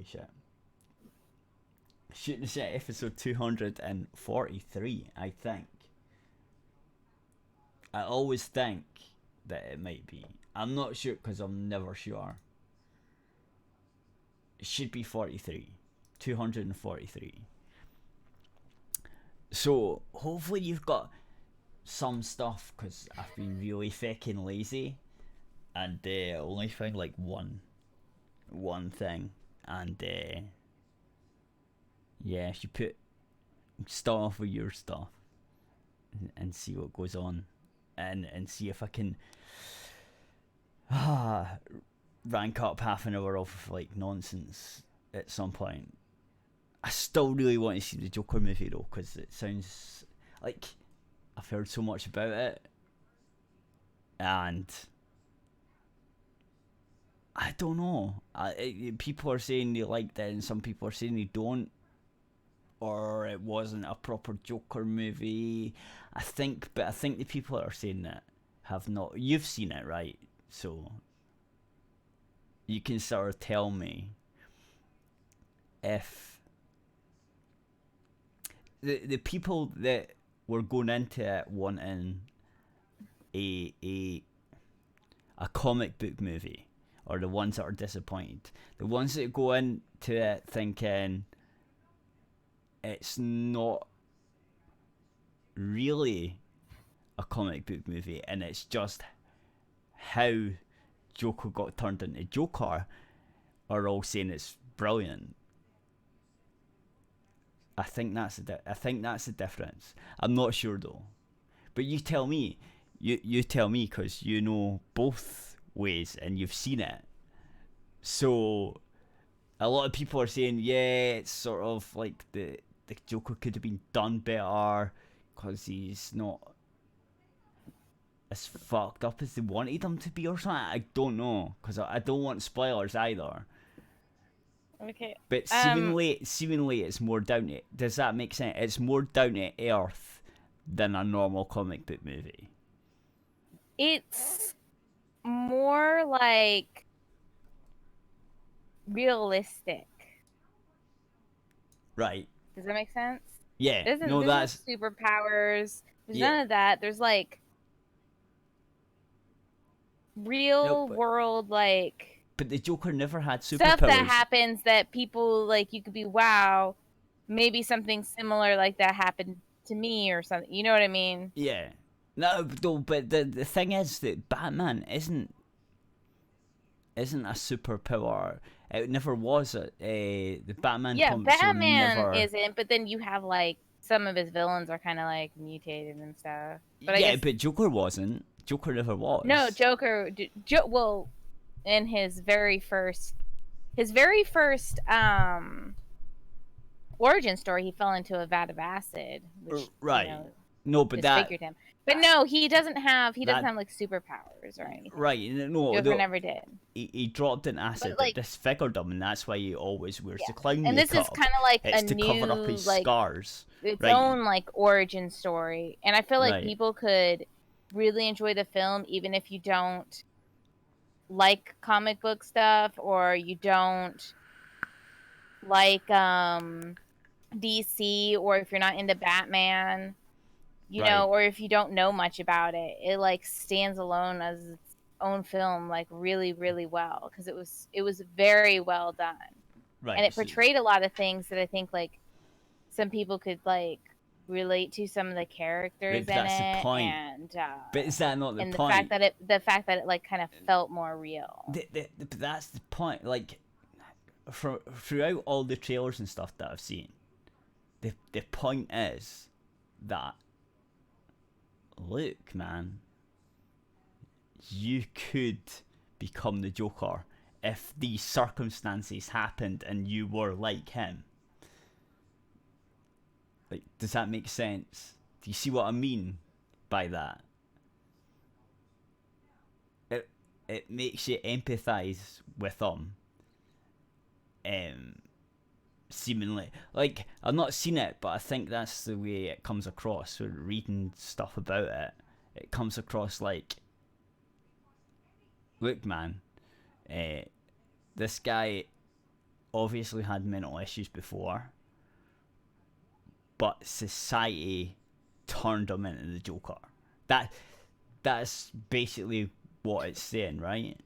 shit. Shooting shit episode 243, I think. I always think that it might be. I'm not sure because I'm never sure. It should be 43. 243. So, hopefully you've got some stuff, because I've been really fucking lazy. And only found like one thing. And yeah, if you start off with your stuff and see what goes on. And see if I can rank up half an hour of like nonsense at some point. I still really want to see the Joker movie though, because it sounds like I've heard so much about it, and I don't know. People are saying they liked it, and some people are saying they don't, or it wasn't a proper Joker movie. I think the people that are saying that have not. You've seen it, right? So you can sort of tell me if the people that were going into it wanting a comic book movie, or the ones that are disappointed, the ones that go into it thinking it's not really a comic book movie and it's just how Joker got turned into Joker, are all saying it's brilliant. I think that's the difference. I'm not sure though, but you tell me. You tell me, because you know both ways and you've seen it. So a lot of people are saying, yeah, it's sort of like the Joker could have been done better because he's not as fucked up as they wanted him to be or something. I don't know, because I don't want spoilers either. Okay. But seemingly it's more down to... Does that make sense? It's more down to earth than a normal comic book movie. It's more like realistic. Right. Does that make sense? Yeah. There's no superpowers. There's none of that. There's like real world, like... But the Joker never had superpowers. Stuff that happens that people, like, you could be, wow, maybe something similar like that happened to me or something. You know what I mean? Yeah. No, but the thing is that Batman isn't a superpower. It never was. The Batman. Yeah, Batman isn't. But then you have like some of his villains are kind of like mutated and stuff. But but Joker wasn't. Joker never was. No, Joker. Well, in his very first origin story, he fell into a vat of acid, which, right. You know, no, but disfigured him. But no, he doesn't have like superpowers or anything. Right? No, Joker never did. He dropped an acid that disfigured him, and that's why he always wears the clown makeup. And this is kind of like it's a to new, cover up his scars. Its own like origin story, and I feel like people could really enjoy the film even if you don't like comic book stuff, or you don't like DC, or if you're not into Batman, you know, or if you don't know much about it. It like stands alone as its own film, like really, really well, because it was very well done, and it portrayed a lot of things that I think like some people could like relate to, some of the characters in it, and but is that not the and point? The fact that it like kind of felt more real. That's the point. Like, throughout all the trailers and stuff that I've seen, the point is that, look, man, you could become the Joker if these circumstances happened and you were like him. Like, does that make sense? Do you see what I mean by that? It makes you empathise with them. Seemingly, like, I've not seen it, but I think that's the way it comes across. So reading stuff about it, it comes across like, look, man, this guy obviously had mental issues before, but society turned him into the Joker. That's basically what it's saying, right?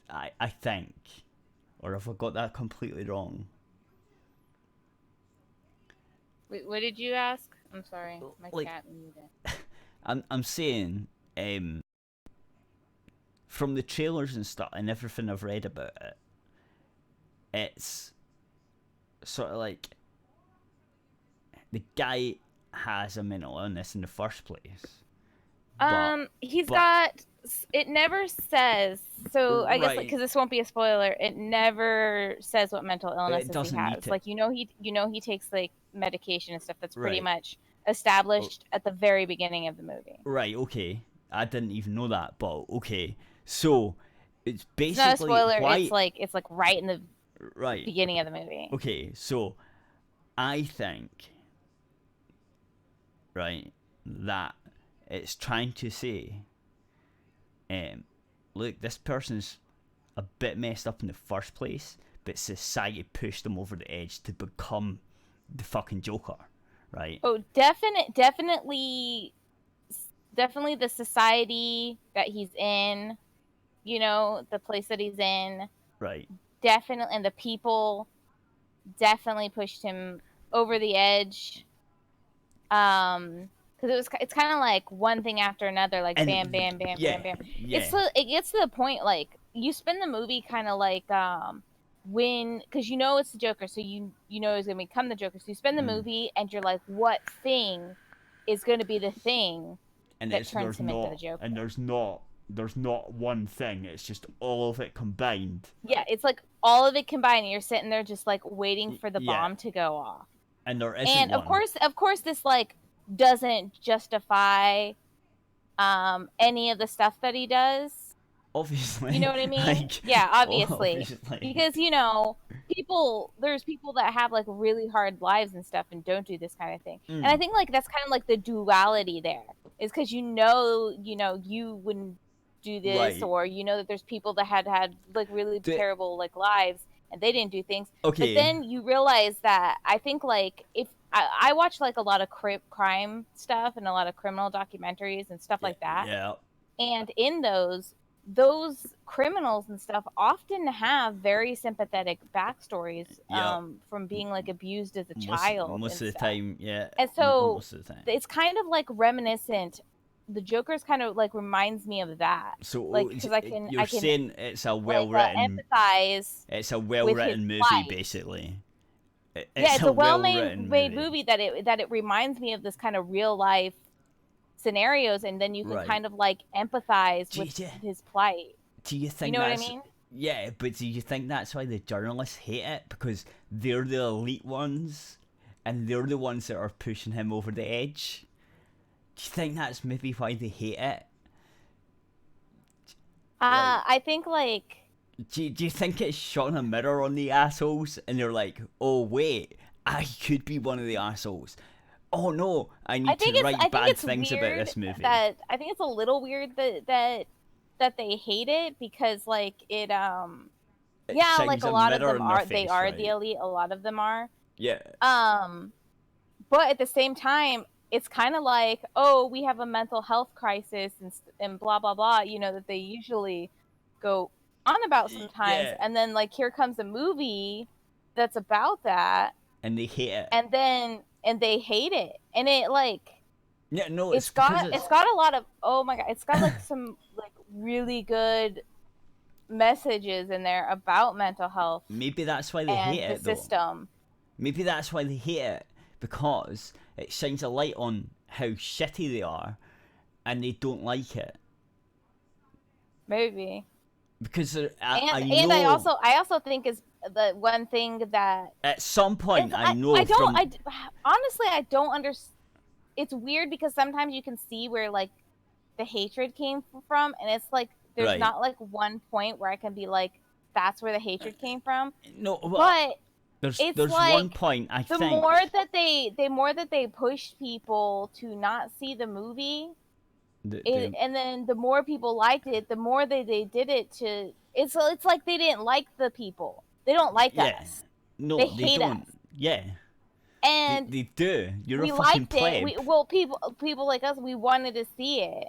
I think, or have I got that completely wrong? Wait, what did you ask? I'm sorry, my cat muted. I'm saying, from the trailers and stuff and everything I've read about it, it's sort of like the guy has a mental illness in the first place. It never says, so I guess because this won't be a spoiler, it never says what mental illness he has. Like, he takes like medication and stuff that's pretty much established at the very beginning of the movie. Right, okay. I didn't even know that, but okay. So it's basically, it's not a spoiler, it's like right in the beginning of the movie. Okay, so I think that it's trying to say, look, this person's a bit messed up in the first place, but society pushed them over the edge to become the fucking Joker, right? Oh, definitely the society that he's in, the place that he's in. Right. Definitely, and the people definitely pushed him over the edge. Because it's kind of like one thing after another, like bam, bam, bam, bam, bam. Yeah. It gets to the point, like, you spend the movie kind of like because it's the Joker, so you know he's gonna become the Joker. So you spend the movie and you're like, what thing is gonna be the thing that turns him into the Joker? And there's not one thing. It's just all of it combined. Yeah, it's like all of it combined. And you're sitting there just like waiting for the bomb to go off. And there isn't one. And of course, this like doesn't justify any of the stuff that he does. Obviously. You know what I mean? Yeah, obviously. Because, there's people that have like really hard lives and stuff and don't do this kind of thing. And I think like that's kind of like the duality there. Is because you wouldn't do this, or that there's people that had like really terrible like lives and they didn't do things. Okay. But then you realize that I think like if I watch like a lot of crime stuff and a lot of criminal documentaries and stuff like that. Yeah. And in those criminals and stuff often have very sympathetic backstories from being like abused as a child. Most of the time, yeah. And so most of the time. It's kind of like reminiscent. The Joker's kind of like reminds me of that. So like because you're saying it's a well-written, empathize. It's a well-written movie, basically. It's a well-made movie that it reminds me of this kind of real life scenarios, and then you can kind of like empathize with his plight. Do you think what I mean? Yeah, but do you think that's why the journalists hate it? Because they're the elite ones, and they're the ones that are pushing him over the edge? Do you think that's maybe why they hate it? I think like... Do you think it's shot a mirror on the assholes, and they're like, oh wait, I could be one of the assholes. Oh no, I need to write bad things about this movie. I think it's a little weird that they hate it because like it like a lot of them are they are the elite. A lot of them are. Yeah. But at the same time, it's kind of like, oh, we have a mental health crisis and blah blah blah. That they usually go on about sometimes, and then like here comes a movie that's about that, and they hate it. And they hate it, and it like it's got a lot of it's got like some like really good messages in there about mental health. Maybe that's why they hate it. The system. Maybe that's why they hate it, because it shines a light on how shitty they are, and they don't like it. Maybe. Because I also think is the one thing that at some point honestly I don't understand. It's weird because sometimes you can see where like the hatred came from, and it's like there's not like one point where I can be like that's where the hatred came from. No, but there's like, one point the more that they push people to not see the movie, And then the more people liked it, the more they did it to. It's like they didn't like the people. They don't like Yeah. us. They No, they hate don't. us. Yeah. And They do. You're a we fucking liked it. pleb. People like us, we wanted to see it.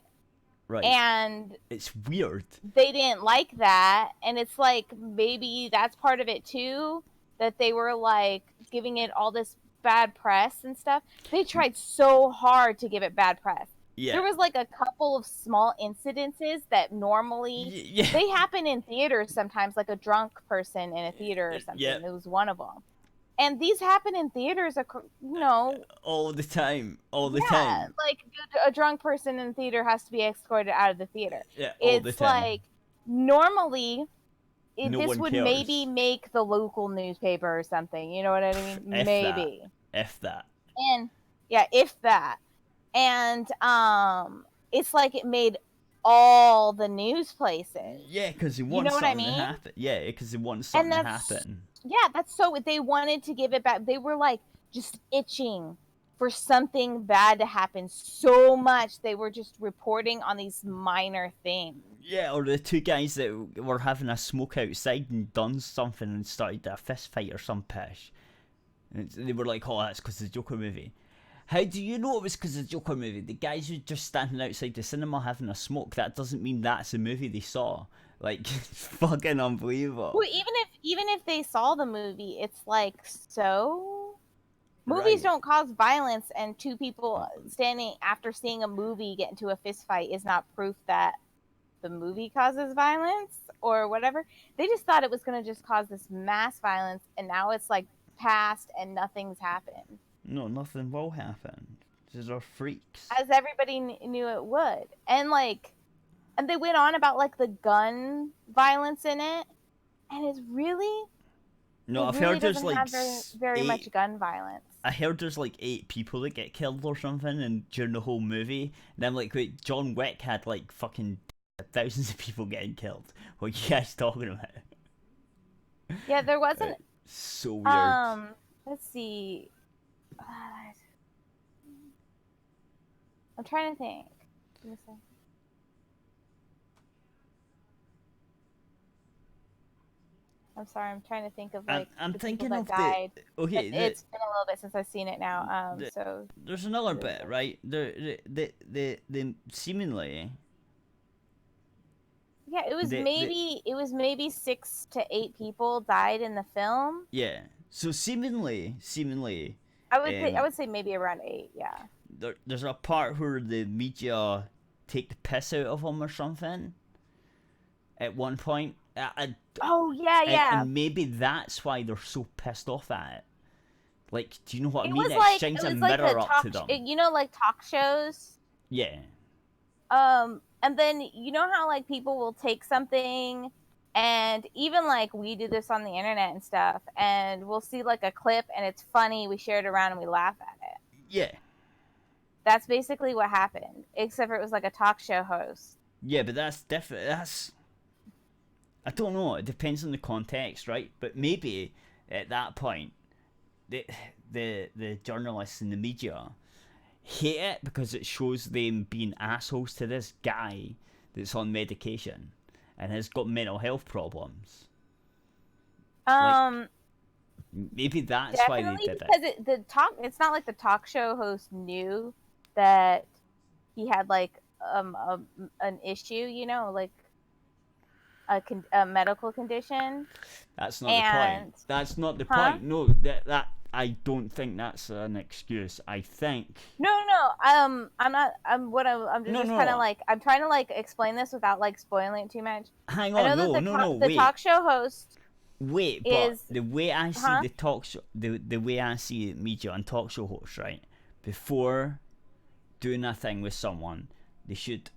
Right. And it's weird. They didn't like that, and it's like maybe that's part of it too, that they were like giving it all this bad press and stuff. They tried so hard to give it bad press. Yeah. There was like a couple of small incidences that normally they happen in theaters sometimes, like a drunk person in a theater or something. Yeah. It was one of them. And these happen in theaters, all the time. Like a drunk person in the theater has to be escorted out of the theater. Yeah, all the time. Like normally, this would cares. Maybe make the local newspaper or something. You know what I mean? Maybe. If that. And yeah, if that. And it's like it made all the news places. Yeah, because they want something to happen. Yeah, because they want something to happen. Yeah, that's so. They wanted to give it back. They were like just itching for something bad to happen so much. They were just reporting on these minor things. Yeah, or the two guys that were having a smoke outside and done something and started a fist fight or some pish. And they were like, oh, that's because of the Joker movie. How do you know it was because of the Joker movie? The guys who just standing outside the cinema having a smoke, that doesn't mean that's the movie they saw. Like, it's fucking unbelievable. Well, even if they saw the movie, it's like, so? Movies don't cause violence, and two people standing after seeing a movie get into a fist fight is not proof that the movie causes violence or whatever. They just thought it was going to just cause this mass violence, and now it's like past and nothing's happened. No, nothing will happen. These are freaks. As everybody knew it would. And they went on about like the gun violence in it, and it's really I've heard there's like very much gun violence. I heard there's like 8 people that get killed or something, and during the whole movie, and I'm like, wait, John Wick had like fucking thousands of people getting killed. What are you guys talking about? Yeah, there wasn't. So weird. Let's see. I'm trying to think. I'm sorry. I'm trying to think of like I'm the thinking people of that died. Okay, it's been a little bit since I've seen it now. So there's another bit, right? The seemingly. Yeah, it was maybe 6 to 8 people died in the film. Yeah. So seemingly. I would say maybe around 8. Yeah. There's a part where the media take the piss out of them or something. At one point. And maybe that's why they're so pissed off at it. Like, do you know what I mean? It shines a mirror up to them. You know, like talk shows. Yeah. And then you know how like people will take something, and even like we do this on the internet and stuff, and we'll see like a clip and it's funny, we share it around and we laugh at it. Yeah. That's basically what happened, except for it was like a talk show host. Yeah, but that's different. I don't know. It depends on the context, right? But maybe at that point, the journalists and the media hate it because it shows them being assholes to this guy that's on medication and has got mental health problems. Maybe that's why they did it. Because it's not like the talk show host knew that he had like an issue, you know, like a medical condition. That's not the point. That's not the point. No, that I don't think that's an excuse. I think. No. I'm not. I'm just kind of like I'm trying to like explain this without like spoiling it too much. Hang on, the wait. talk show host. Wait, but the way I see the talk show, the way I see media and talk show hosts, right? Before doing a thing with someone, they should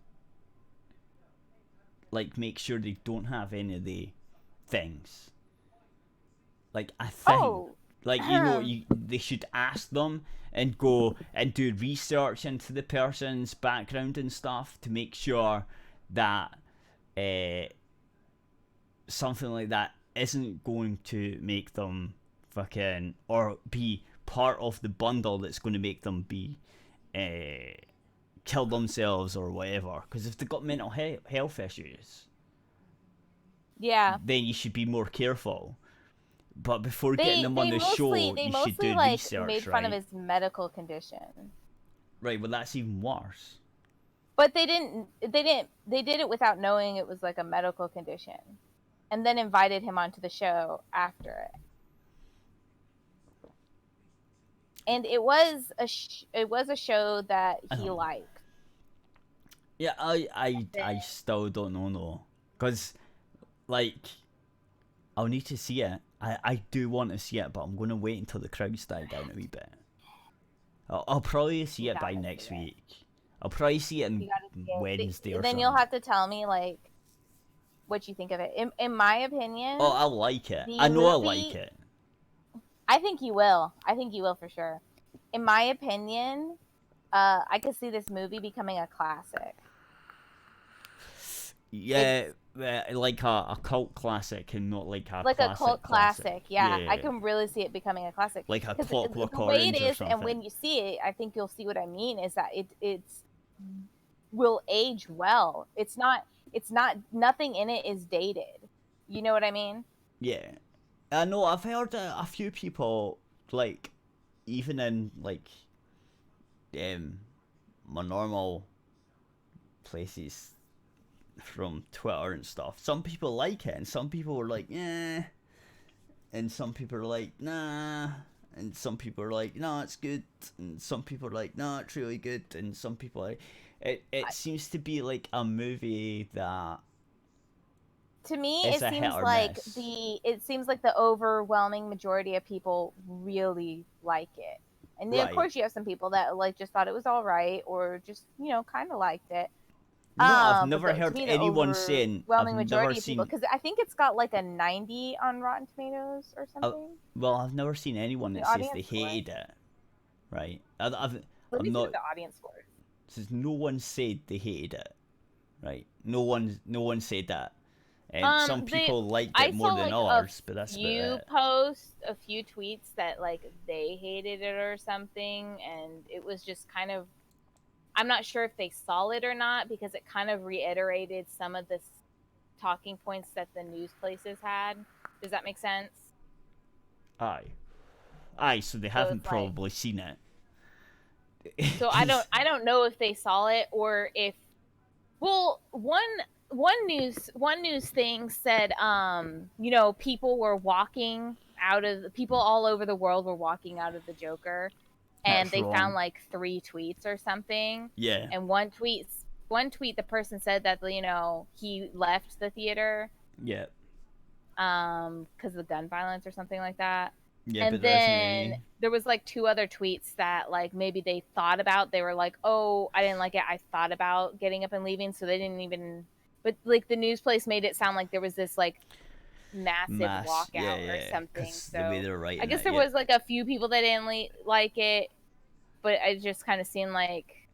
like make sure they don't have any of the things. Like I think, they should ask them and go and do research into the person's background and stuff to make sure that something like that isn't going to make them fucking or be part of the bundle that's going to make them be kill themselves or whatever. Because if they've got mental health issues, yeah, then you should be more careful. But before getting they them they on the mostly show, they you should mostly do like research, made fun of right? his medical condition. Right, well that's even worse. But they did it without knowing it was like a medical condition, and then invited him onto the show after it. And it was a show that he liked. Yeah, I still don't know though, because like I'll need to see it. I do want to see it, but I'm gonna wait until the crowds die down a wee bit. I'll probably see it by next week. I'll probably see it on Wednesday or something. Then you'll have to tell me like what you think of it. In my opinion, oh, I'll like it. I know I'll like it. I think you will. I think you will for sure. In my opinion, I could see this movie becoming a classic. Yeah, like a cult classic and not like a like a cult classic. Yeah, I can really see it becoming a classic. Like a Clockwork Orange or something. And when you see it, I think you'll see what I mean. Is that it's will age well. It's not nothing in it is dated. You know what I mean? Yeah, I know. I've heard a few people like, even in like, my normal places from Twitter and stuff. Some people like it, and some people are like, yeah, and some people are like, nah, and some people are like, no, it's good, and some people are like, no, it's really good, and some people are, it seems to be like a movie that. To me, it seems like the overwhelming majority of people really like it, and then of course you have some people that like just thought it was all right, or just kind of liked it. No, I've never heard anyone saying. Overwhelming majority of people, because I think it's got like a 90 on Rotten Tomatoes or something. Well, I've never seen anyone that says they hated it. Right? Let me see what the audience scores. Says no one said they hated it. Right? No one said that. Some people liked it more than others, but that's about it. You post a few tweets that like they hated it or something, and it was just kind of. I'm not sure if they saw it or not, because it kind of reiterated some of the talking points that the news places had. Does that make sense? Aye. So they haven't probably seen it. So I don't know if they saw it or if. Well, one news thing said, people were walking people all over the world were walking out of the Joker. And they found like 3 tweets or something. Yeah. And one tweet, the person said that he left the theater. Yeah. Because of gun violence or something like that. Yeah. And then there was like 2 other tweets that like maybe they thought about. They were like, "Oh, I didn't like it. I thought about getting up and leaving." So they didn't even. But like the news place made it sound like there was this like massive walkout or something. So the way they're writing I guess there was like a few people that didn't like it. But it just kind of seemed like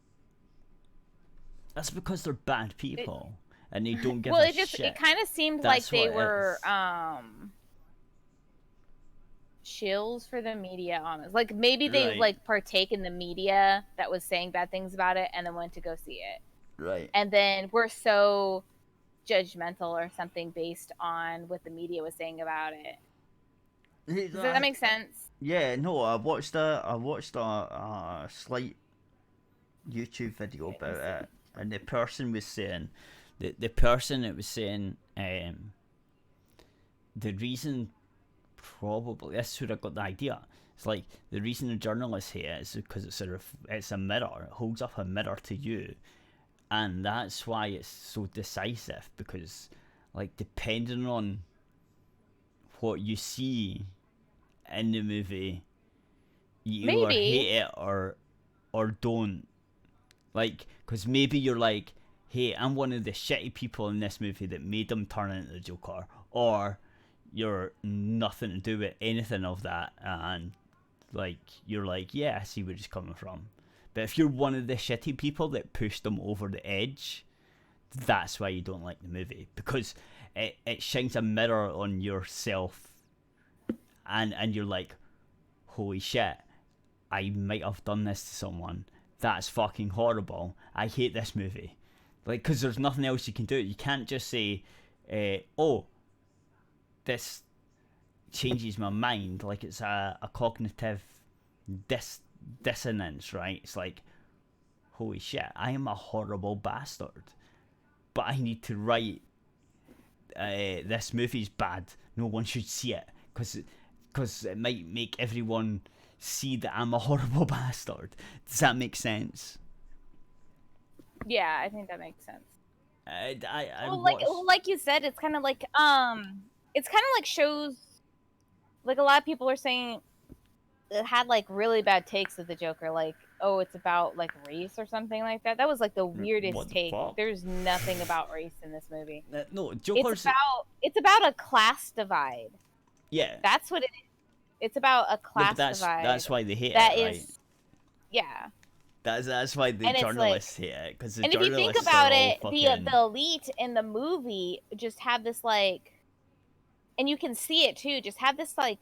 that's because they're bad people and they don't give a shit. It kind of seemed like they were shills for the media, honest. Like maybe they like partake in the media that was saying bad things about it and then went to go see it. Right. And then we're so judgmental or something based on what the media was saying about it. Does that make sense? Yeah, no, I watched a slight YouTube video about it, and the person was saying, the reason, probably this is where I got the idea. It's like the reason the journalists hate it is because it's a mirror. It holds up a mirror to you, and that's why it's so decisive. Because, like, depending on what you see in the movie, you either hate it or don't. Like, because maybe you're like, hey, I'm one of the shitty people in this movie that made them turn into the Joker, or you're nothing to do with anything of that, and like you're like, yeah, I see where it's coming from. But if you're one of the shitty people that pushed them over the edge, that's why you don't like the movie, because it shines a mirror on yourself, and you're like, holy shit, I might have done this to someone that's fucking horrible. I hate this movie. Like, because there's nothing else you can do. You can't just say, oh, this changes my mind. Like, it's a cognitive dissonance, right? It's like, holy shit, I am a horrible bastard. But I need to write, this movie's bad. No one should see it. Because it might make everyone see that I'm a horrible bastard. Does that make sense? Yeah, I think that makes sense. Well, like you said, it's kind of like shows, like a lot of people are saying it had like really bad takes of the Joker, like, oh, it's about like race or something like that. That was like the weirdest take. There's nothing about race in this movie. No, Joker's it's about a class divide. Yeah, that's what it is. It's about a class divide. That's why they hate it, right? Yeah. That's why the journalists hate it, because the journalists. And if you think about it, the elite in the movie just have this like, and you can see it too, just have this like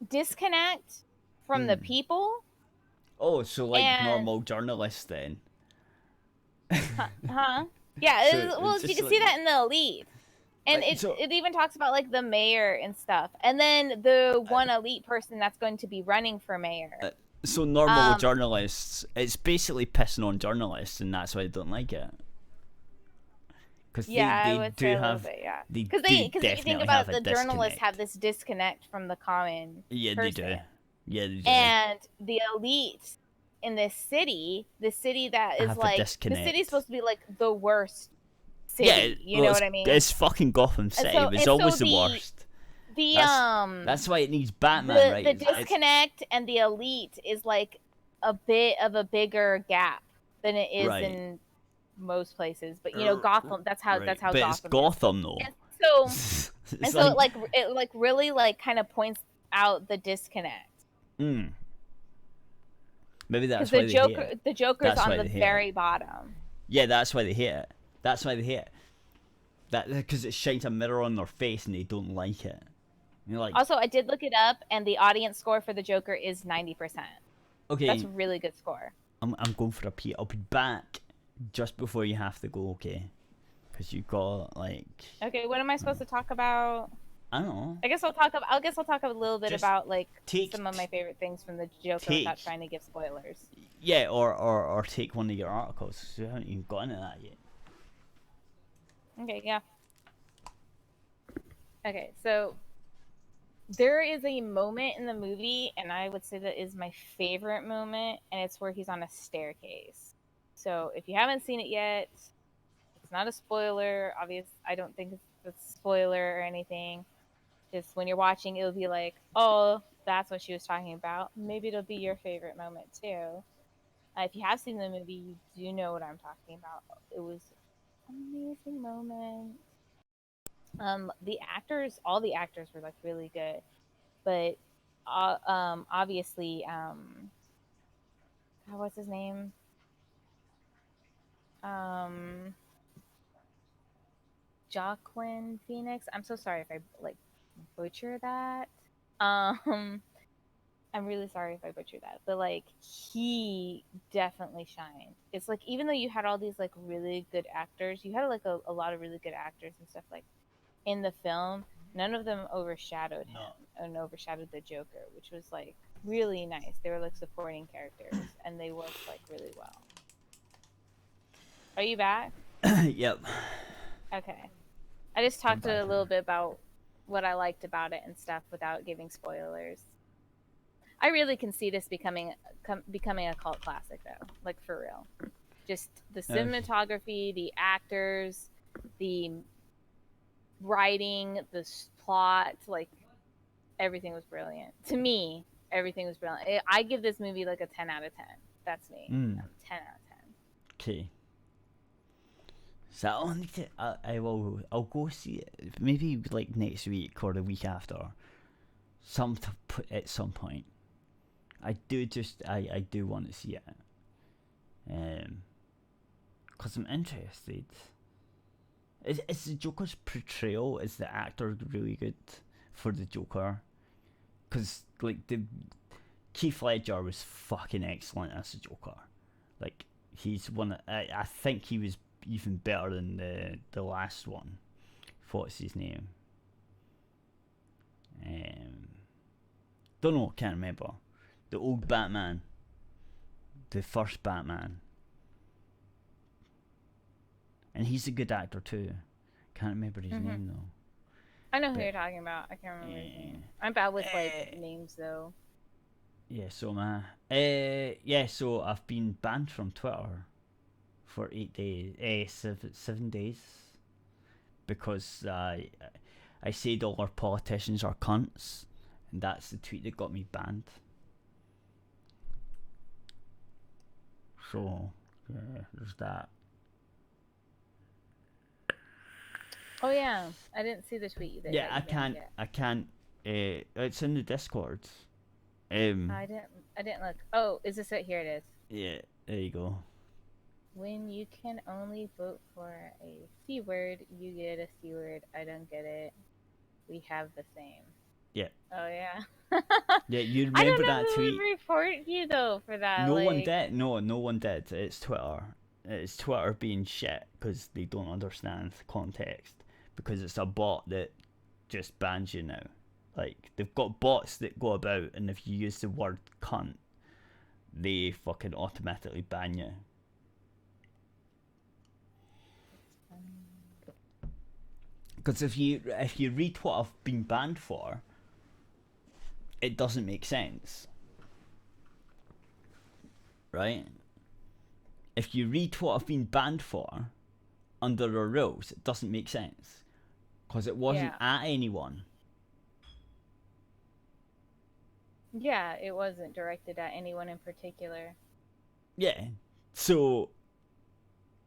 disconnect from the people. Oh, so like normal journalists then? Huh? Yeah. So you can see that in the elite. And it even talks about like the mayor and stuff, and then the one elite person that's going to be running for mayor. So normal journalists, it's basically pissing on journalists, and that's why they don't like it. Because they do have, because if you think about it, the journalists have this disconnect from the common person. They do. Yeah, they do. And the elite in this city that is like, the city's supposed to be like the worst city, you know what I mean? It's fucking Gotham City. It's always the worst. That's why it needs Batman, right? The disconnect and the elite is like a bit of a bigger gap than it is in most places. But you know, Gotham. That's how. That's how. But Gotham. It's Gotham, though. And so, it really like kind of points out the disconnect. Maybe that's why the Joker's on the very bottom. Yeah, that's why they hate it. That's why they hate it. That because it shines a mirror on their face and they don't like it. You know, like, also, I did look it up, and the audience score for the Joker is 90%. Okay, that's a really good score. I'm going for a pee. I'll be back just before you have to go. Okay, because you got like. Okay, what am I supposed to talk about? I don't know. I guess I'll talk a little bit about like some of my favorite things from the Joker without trying to give spoilers. Yeah, or take one of your articles. We haven't even gotten to that yet. Okay, yeah. Okay, so there is a moment in the movie, and I would say that is my favorite moment, and it's where he's on a staircase. So if you haven't seen it yet, it's not a spoiler. I don't think it's a spoiler or anything. Just when you're watching, it'll be like, oh, that's what she was talking about. Maybe it'll be your favorite moment too. If you have seen the movie, you do know what I'm talking about. It was an amazing moment. All the actors were like really good, but obviously, what's his name? Joaquin Phoenix. I'm so sorry if I like butcher that. I'm really sorry if I butchered that, but like he definitely shined. It's like even though you had all these like really good actors, you had like a lot of really good actors and stuff like in the film. None of them overshadowed him and overshadowed the Joker, which was like really nice. They were like supporting characters and they worked like really well. Are you back? Yep. Okay. I just talked a little bit about what I liked about it and stuff without giving spoilers. I really can see this becoming a cult classic though, like for real. Just the cinematography, the actors, the writing, the plot, like everything was brilliant. To me, everything was brilliant. I give this movie like a 10 out of 10. That's me. 10 out of 10. Okay. So I'll need to. I'll go see it. Maybe like next week or the week after. At some point. I do want to see it. Cause I'm interested. Is the Joker's portrayal? Is the actor really good for the Joker? Cause like Keith Ledger was fucking excellent as a Joker. Like, he's one. I think he was even better than the last one. What's his name? Don't know. Can't remember. The old Batman. The first Batman. And he's a good actor too. Can't remember his name though. I know who you're talking about. I can't remember his name. I'm bad with like names though. Yeah, so am I. Yeah, so I've been banned from Twitter for 8 days. 7 days. Because I said all our politicians are cunts. And that's the tweet that got me banned. So, yeah, there's that. Oh yeah, I didn't see the tweet. Yeah, I can't. It's in the Discord. I didn't look. Oh, is this it? Here it is. Yeah, there you go. When you can only vote for a C word, you get a C word. I don't get it. We have the same. Yeah. Oh yeah. Yeah, you remember that tweet? I don't know who would report you though for that. No one did. No one did. It's Twitter. It's Twitter being shit because they don't understand the context. Because it's a bot that just bans you now. Like, they've got bots that go about, and if you use the word cunt, they fucking automatically ban you. Because if you read what I've been banned for, it doesn't make sense. Right? If you read what I've been banned for, under the rules, it doesn't make sense. Because it wasn't at anyone. Yeah, it wasn't directed at anyone in particular. Yeah. So,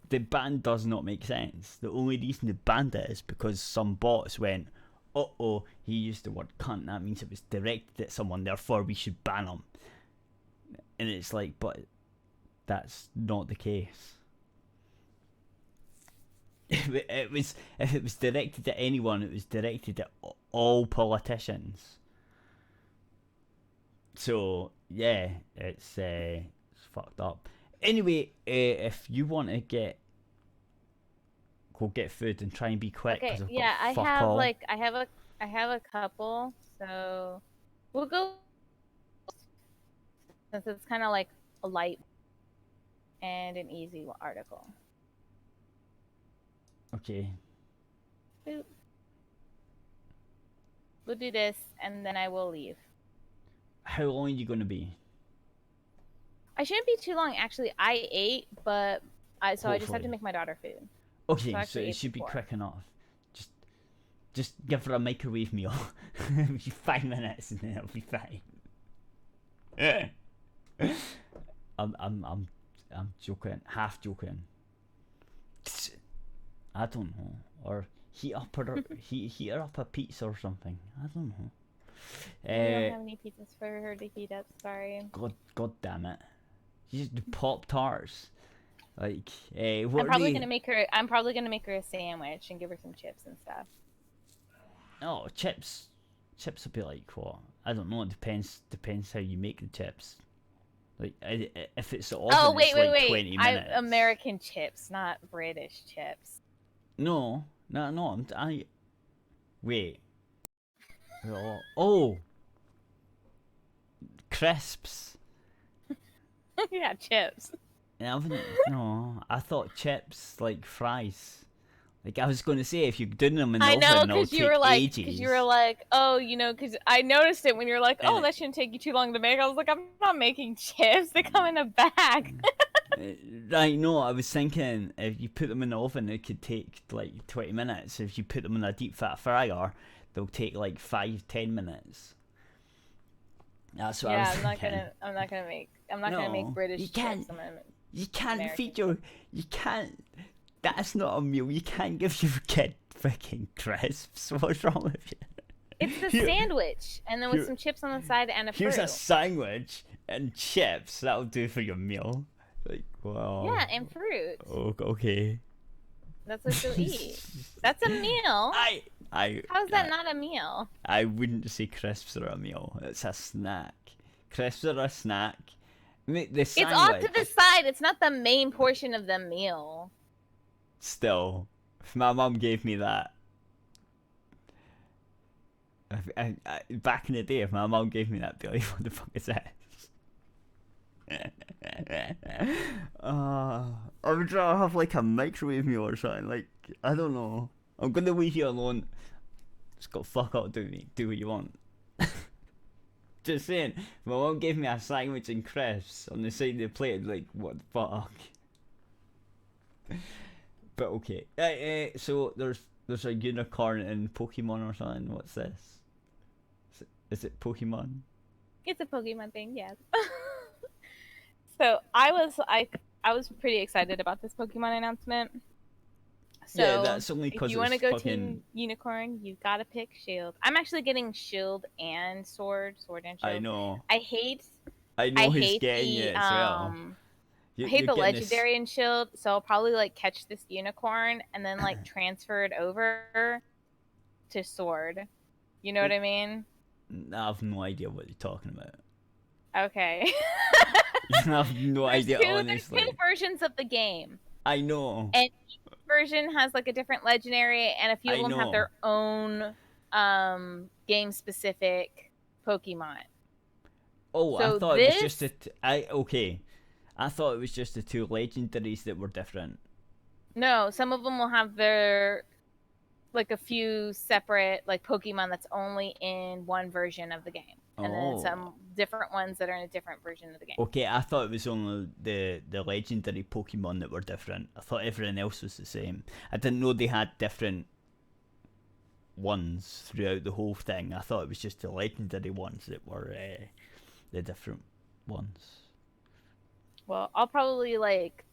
the ban does not make sense. The only reason the banned it is because some bots went, uh-oh, he used the word cunt, that means it was directed at someone, therefore we should ban him. And it's like, but that's not the case. If it was directed at anyone, it was directed at all politicians. So yeah, it's fucked up. Anyway, if you want to go get food and try and be quick. Okay, I have a couple, so we'll go since it's kind of like a light and an easy article. Okay. Boop. We'll do this, and then I will leave. How long are you going to be? I shouldn't be too long, actually. I ate, but I just have to make my daughter food. Okay, so it should be quick enough. Just give her a microwave meal. It'll be 5 minutes, and then it'll be fine. I'm joking, half joking. I don't know, or heat her up a pizza or something. I don't know. I don't have any pizzas for her to heat up. Sorry. God damn it! You just do Pop-Tarts. Like, I'm probably gonna make her a sandwich and give her some chips and stuff. Oh, chips will be like what? I don't know. It depends how you make the chips. Like, if it's the oven, it's like 20 minutes. American chips, not British chips. No. Wait. Oh. Crisps. Yeah, chips. No, I thought chips like fries. Like, I was going to say, if you're doing them in the oven, because you were like, oh, because I noticed it when you were like, oh, that shouldn't take you too long to make. I was like, I'm not making chips. They come in a bag. Right, no, I was thinking if you put them in the oven, it could take like 20 minutes. If you put them in a deep fat fryer, they'll take like 5-10 minutes. That's what I was thinking. I'm not gonna make British chips. You can't. That's not a meal. You can't give your kid freaking crisps. What's wrong with you? It's the sandwich, and then with some chips on the side and a fruit. Here's a sandwich and chips. That'll do for your meal. Like, wow. Yeah, and fruit. Oh, okay. That's what you'll eat. That's a meal. How's that not a meal? I wouldn't say crisps are a meal. It's a snack. Crisps are a snack. The It's off to the side. It's not the main portion of the meal. Still, if my mum gave me that, back in the day, if my mum gave me that, Billy, what the fuck is that? I would rather have like a microwave meal or something. Like, I don't know. I'm gonna leave you alone. Just go fuck out, do what you want. Just saying, if my mum gave me a sandwich and crisps on the side of the plate, like, what the fuck? But okay. So there's a unicorn in Pokemon or something. What's this? Is it Pokemon? It's a Pokemon thing, yes. So I was pretty excited about this Pokemon announcement. So yeah, that's only because if you want to go to Unicorn, you gotta pick Shield. I'm actually getting Shield and Sword and Shield. I know. I hate who's getting it as well. I hate the legendary in Shield, so I'll probably like catch this Unicorn and then like transfer it over to Sword. You know what I mean? I have no idea what you're talking about. Okay. I have no idea, honestly. There's two versions of the game. I know. And each version has like a different legendary, and a few of them have their own game-specific Pokemon. Oh, so I thought it was just I thought it was just the two legendaries that were different. No, some of them will have their like a few separate like Pokemon that's only in one version of the game. And then some different ones that are in a different version of the game. Okay, I thought it was only the legendary Pokemon that were different. I thought everything else was the same. I didn't know they had different ones throughout the whole thing. I thought it was just the legendary ones that were the different ones. Well, I'll probably like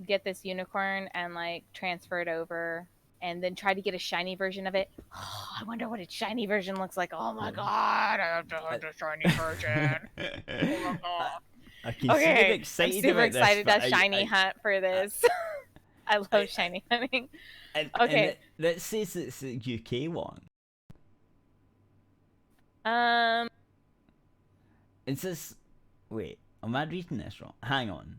get this unicorn and like transfer it over and then try to get a shiny version of it. Oh, I wonder what its shiny version looks like. Oh my god, I have to have the shiny version. Oh my god. I can see you're excited. I'm super excited this, to shiny hunt for this. I love shiny hunting. Okay. And that says it's a UK one. It says, wait, am I reading this wrong? Hang on.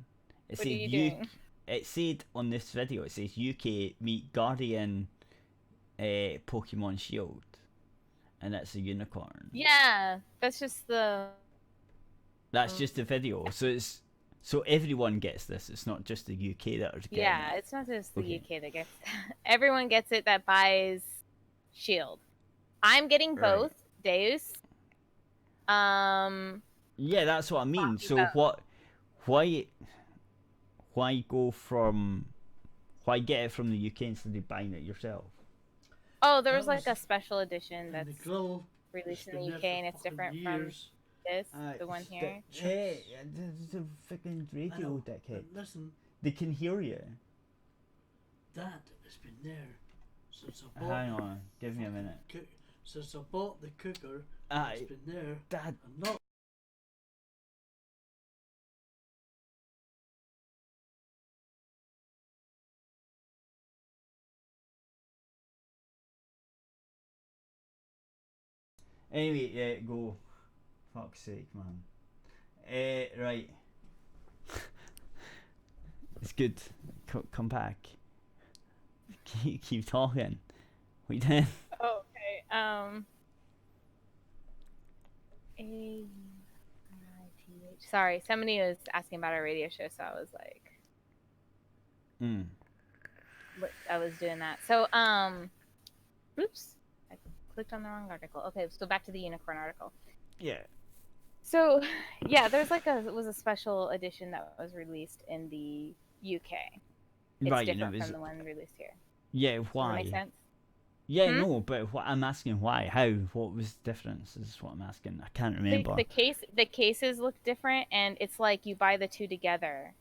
What are you doing? It said on this video, it says UK meet Guardian Pokemon Shield. And that's a unicorn. Yeah, that's just the... That's just the video. So everyone gets this. It's not just the UK that are getting it. It's not just the UK that gets that. Everyone gets it that buys Shield. I'm getting both. Deus. Yeah, that's what I mean. So why get it from the UK instead of buying it yourself? Oh, there was like a special edition that's released in the UK and it's different from this, the one here. Hey, there's a freaking radio, dickhead. Listen. They can hear you. That has been there since I bought. Hang on, give me a minute. Since I bought the cooker, it's been there. Dad. And not. Anyway, yeah, go. Fuck's sake, man. Right. It's good. Come back. Keep talking. What you doing? Oh, okay. Sorry, somebody was asking about our radio show, so I was like... I was doing that. So, oops. I clicked on the wrong article. Okay, let's go back to the unicorn article. Yeah. So, yeah, there's like it was a special edition that was released in the UK. It's different from the one released here. Yeah, why? Does that make sense? Yeah, no, but I'm asking why. How? What was the difference? This is what I'm asking. I can't remember. The cases look different, and it's like you buy the two together,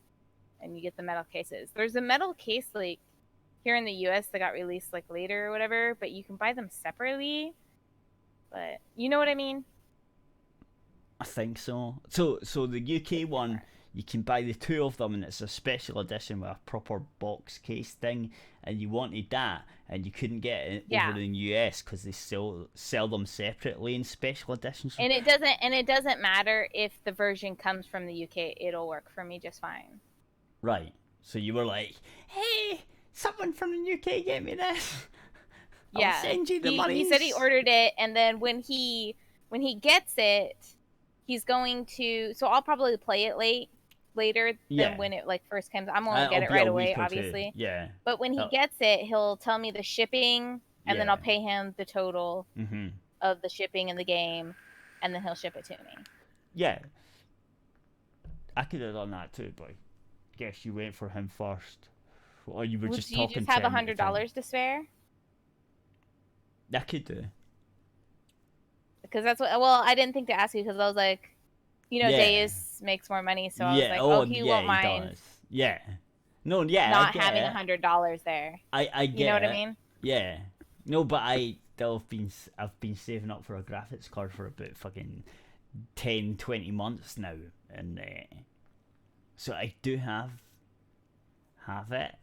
and you get the metal cases. There's a metal case like here in the US that got released like later or whatever, but you can buy them separately. But you know what I mean? I think so. So the UK one, you can buy the two of them, and it's a special edition with a proper box case thing, and you wanted that, and you couldn't get it over in the US because they sell them separately in special editions. And it doesn't matter if the version comes from the UK; it'll work for me just fine. Right. So you were like, "Hey, someone from the UK, get me this." Yeah. I'll send you the money. He said he ordered it, and then when he gets it, he's going to. So I'll probably play it later than when it like first comes. I'm gonna get it right away, obviously. Yeah. But when he gets it, he'll tell me the shipping, and then I'll pay him the total of the shipping and the game, and then he'll ship it to me. Yeah. I could have done that too, but I guess you went for him first, or you were just talking. You just have $100 to spare? I could do. Because that's what. Well, I didn't think to ask you because I was like, Deus makes more money, so I was like, he won't mind. Does. Yeah. No, not having $100 there. I get. You know what I mean? Yeah. No, but I've been saving up for a graphics card for about fucking 10-20 months now, and so I do have it,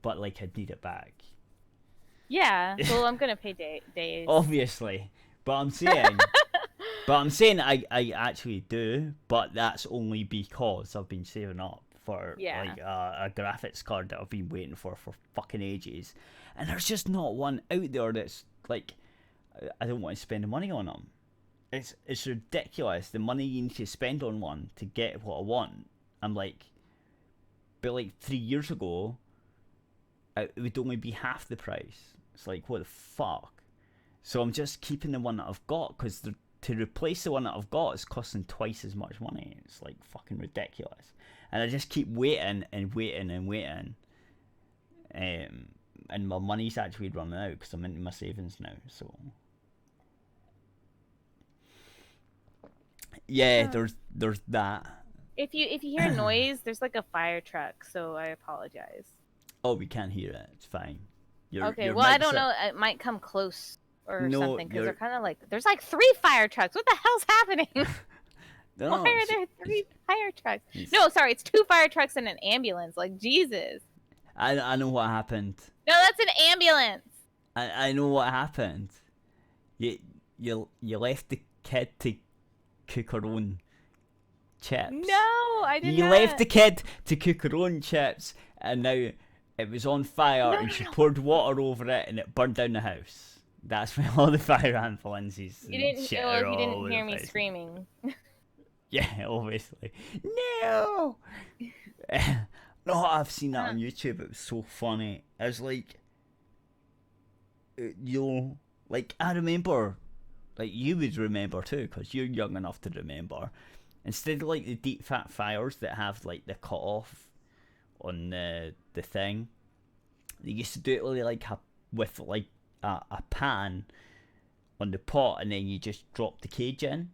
but like I'd need it back. Yeah. Well, I'm gonna pay days. Obviously, but I'm saying I actually do, but that's only because I've been saving up for like a graphics card that I've been waiting for fucking ages, and there's just not one out there that's like I don't want to spend the money on them. It's ridiculous the money you need to spend on one to get what I want. I'm like, but like 3 years ago, it would only be half the price. It's like, what the fuck? So I'm just keeping the one that I've got because to replace the one that I've got is costing twice as much money. It's like fucking ridiculous. And I just keep waiting and waiting and waiting. And my money's actually running out because I'm into my savings now. So yeah, there's that. If you hear noise, there's like a fire truck, so I apologize. Oh, we can't hear it. It's fine. Okay, well, I don't know. It might come close or something because they're kind of like there's like 3 fire trucks. What the hell's happening? No, why are there 3 fire trucks? No, sorry, it's 2 fire trucks and an ambulance. Like Jesus. I know what happened. No, that's an ambulance. I know what happened. You left the kid to cook her own chips. No, I didn't. You left the kid to cook her own chips, and now it was on fire, and she poured water over it, and it burned down the house. That's when all the fire ambulances. You didn't hear me screaming. Yeah, obviously. No. No, I've seen that on YouTube. It was so funny. I was like, like I remember, like you would remember too, because you're young enough to remember. Instead of like the deep fat fires that have like the cut off on the thing, they used to do it with a pan on the pot, and then you just drop the cage in.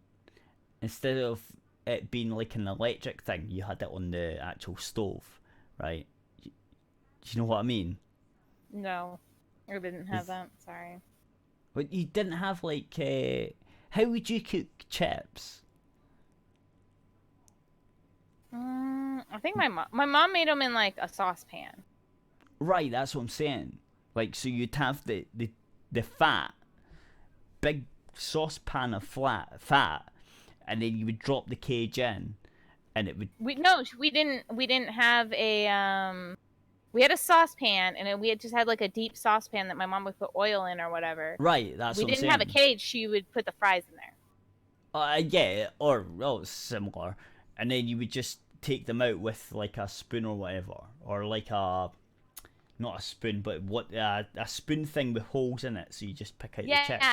Instead of it being like an electric thing, you had it on the actual stove, right? Do you know what I mean? No, I didn't have that. Sorry. But you didn't have like how would you cook chips? I think my mom made them in like a saucepan. Right, that's what I'm saying. Like, so you'd have the fat, big saucepan of fat, and then you would drop the cage in, and it would. We didn't have a We had a saucepan, and we had just had like a deep saucepan that my mom would put oil in or whatever. Right, that's what I'm saying. We didn't have a cage. She would put the fries in there. Yeah, or similar. And then you would just take them out with like a spoon or whatever, or like not a spoon, but a spoon thing with holes in it, so you just pick out the chips.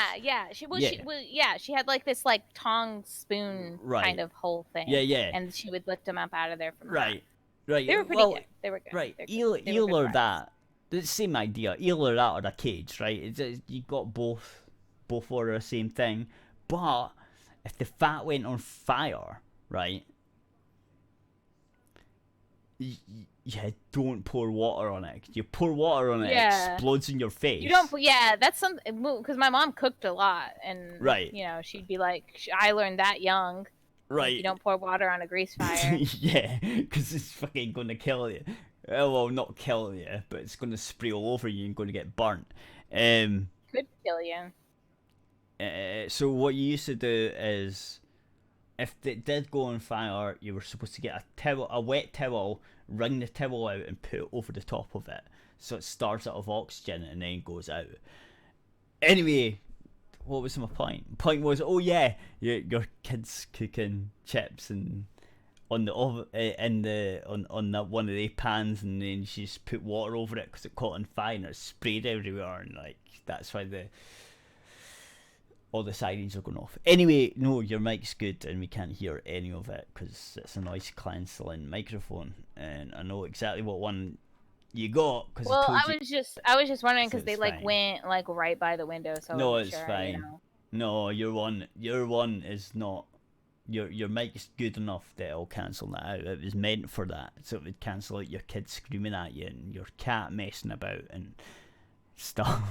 She had like this like tong spoon kind of hole thing. Yeah. And she would lift them up out of there from Right. They were pretty good. They were good. Right. Either that, the same idea. Either that or a cage, right? You got both are the same thing, but if the fat went on fire, right? Yeah, don't pour water on it. You pour water on it, it explodes in your face. You don't. Yeah, that's something because my mom cooked a lot, and right. She'd be like, I learned that young. Right. Like, you don't pour water on a grease fire. Yeah, because it's fucking going to kill you. Well, not kill you, but it's going to spray all over you and going to get burnt. Could kill you. So what you used to do is, if it did go on fire, you were supposed to get a wet towel, wring the towel out and put it over the top of it, so it starts out of oxygen and then goes out. Anyway, what was my point? Point was, oh yeah, your kids cooking chips and on the oven, on that one of the pans, and then she just put water over it because it caught on fire and it sprayed everywhere, and like that's why all the sirens are going off. Anyway, no, your mic's good and we can't hear any of it because it's a noise cancelling microphone, and I know exactly what one you got. Cause well, I was just wondering because so they like fine. went like right by the window, so no, I'm it's sure, fine. You know. No, your one is not. Your mic's good enough that it'll cancel that out. It was meant for that, so it would cancel out your kids screaming at you and your cat messing about and stuff.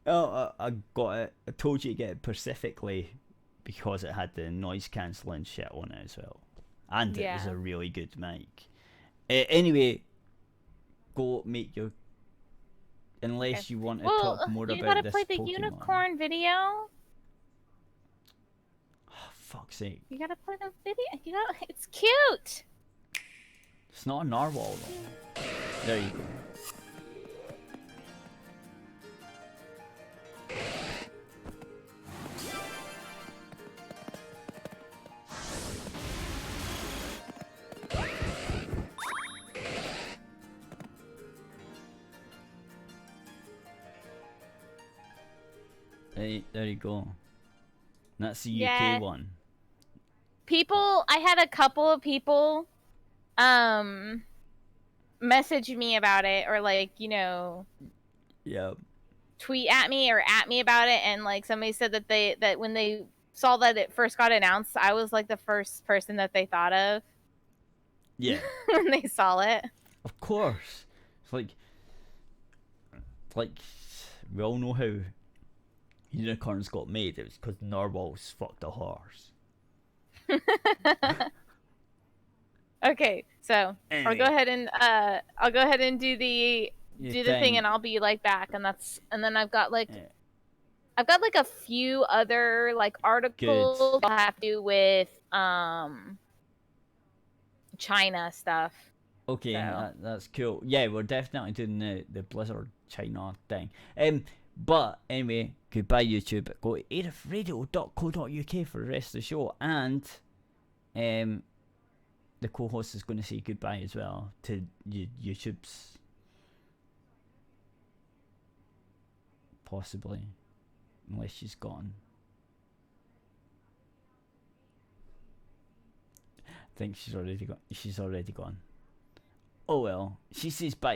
Oh, I got it. I told you to get it specifically because it had the noise cancelling shit on it as well, and it was a really good mic. Anyway, go make your. Unless you want to talk more about this Pokemon. You gotta play the unicorn video. Oh, fuck's sake! You gotta play the video. It's cute. It's not a narwhal though. There you go. There you go. That's the UK one. I had a couple of people message me about it, or like, you know, tweet at me about it, and like somebody said that when they saw that it first got announced, I was like the first person that they thought of. Yeah. When they saw it. Of course. It's like we all know how unicorns got made. It was because narwhals fucked a horse. Okay, so anyway. I'll go ahead and do the thing, and I'll be like back, and then I've got like a few other like articles that have to do with China stuff. Okay, so. That's cool. Yeah, we're definitely doing the Blizzard China thing. But anyway, goodbye YouTube. Go to aerithradio.co.uk for the rest of the show, and the co-host is going to say goodbye as well to YouTube's, possibly, unless she's gone. I think she's already gone. Oh well, she says bye.